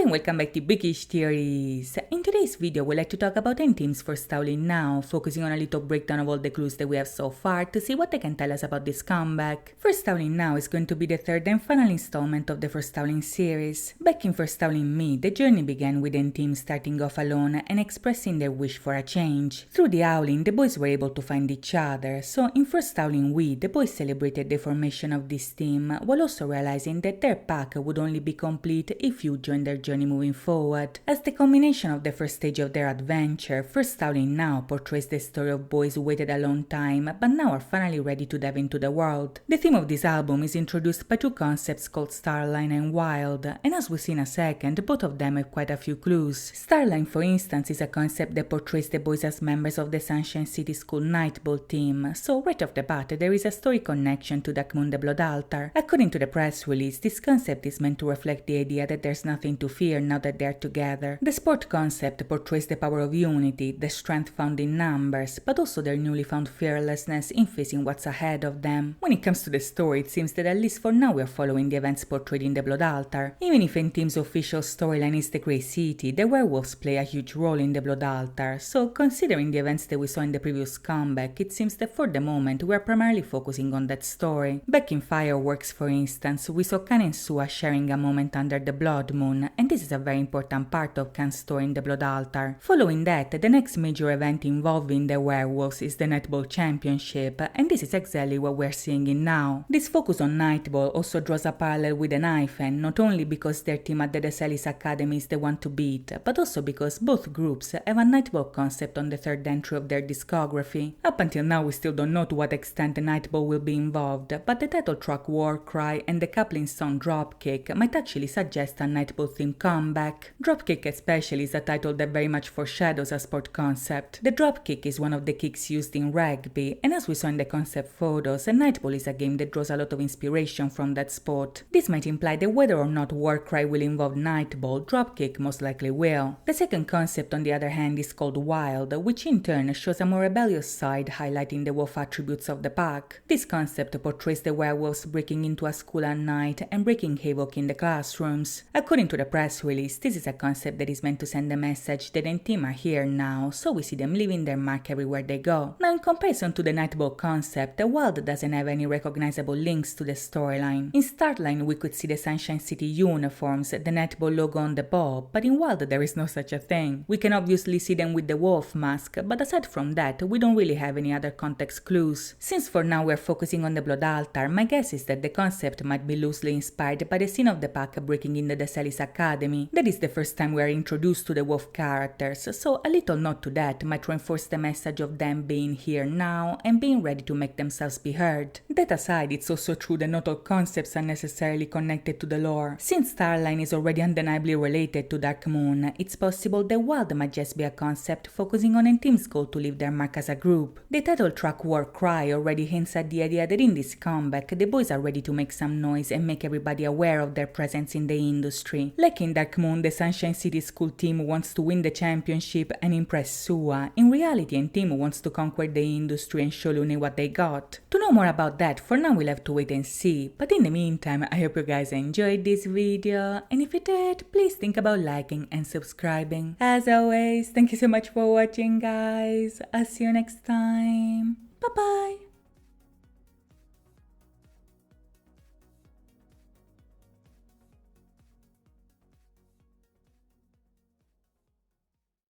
and welcome back to Bookish Theories. In today's video, we'd like to talk about 10 teams for STARTLINE now, focusing on a little breakdown of all the clues that we have so far to see what they can tell us about this comeback. First STARTLINE Now is going to be the third and final installment of the First STARTLINE series. Back in First STARTLINE Me, the journey began with 10 teams starting off alone and expressing their wish for a change. Through the Howling, the boys were able to find each other, so in First STARTLINE We, the boys celebrated the formation of this team, while also realizing that their pack would only be complete if you joined their journey moving forward. As the culmination of the first stage of their adventure, First STARTLINE Now portrays the story of boys who waited a long time but now are finally ready to dive into the world. The theme of this album is introduced by two concepts called STARTLINE and Wild, and as we'll see in a second, both of them have quite a few clues. STARTLINE, for instance, is a concept that portrays the boys as members of the Sunshine City School Nightball team, so right off the bat there is a story connection to Dark Moon the Blood Altar. According to the press release, this concept is meant to reflect the idea that there's nothing to fear now that they're together. The sport concept portrays the power of unity, the strength found in numbers, but also their newly found fearlessness in facing what's ahead of them. When it comes to the story, it seems that at least for now we are following the events portrayed in the Blood Altar. Even if N-Team's official storyline is the Grey City, the werewolves play a huge role in the Blood Altar, so considering the events that we saw in the previous comeback, it seems that for the moment we are primarily focusing on that story. Back in Fireworks, for instance, we saw Kan and Sua sharing a moment under the Blood Moon, and this is a very important part of Kan's story in the Blood Altar. Following that, the next major event involving the werewolves is the Netball Championship, and this is exactly what we're seeing in Now. This focus on Nightball also draws a parallel with the Knifen, not only because their team at the Desalis Academy is the one to beat, but also because both groups have a Nightball concept on the third entry of their discography. Up until now we still don't know to what extent the Nightball will be involved, but the title track War Cry and the coupling song Dropkick might actually suggest a Nightball themed comeback. Dropkick especially is a title that very much foreshadows a sport concept. The dropkick is one of the kicks used in rugby, and as we saw in the concept photos, a Nightball is a game that draws a lot of inspiration from that sport. This might imply that whether or not Warcry will involve Nightball, Dropkick most likely will. The second concept on the other hand is called Wild, which in turn shows a more rebellious side highlighting the wolf attributes of the pack. This concept portrays the werewolves breaking into a school at night and breaking havoc in the classrooms. According to the press release, this is a concept that is meant to send a message that N-Team are here now, so we see them leaving their mark everywhere they go. Now in comparison to the Nightball concept, Wild doesn't have any recognizable links to the storyline. In STARTLINE we could see the Sunshine City uniforms, the Netball logo on the ball, but in Wild there is no such a thing. We can obviously see them with the wolf mask, but aside from that we don't really have any other context clues. Since for now we're focusing on the Blood Altar, my guess is that the concept might be loosely inspired by the scene of the pack breaking into the Desalis Academy. That is the first time we are introduced to the wolf characters, so a little nod to that might reinforce the message of them being here now and being ready to make themselves be heard. That aside, it's also true that not all concepts are necessarily connected to the lore. Since STARTLINE is already undeniably related to Dark Moon, it's possible that Wild might just be a concept focusing on N-Team's goal to leave their mark as a group. The title track War Cry already hints at the idea that in this comeback, the boys are ready to make some noise and make everybody aware of their presence in the industry. Like in Dark Moon, the Sunshine City School team wants to win the championship and impress Sua. In reality, N-Team wants to conquer the industry and show Lune what they got. To know more about that, for now we'll have to wait and see, but in the meantime, I hope you guys enjoyed this video, and if you did, please think about liking and subscribing. As always, thank you so much for watching guys, I'll see you next time, bye bye!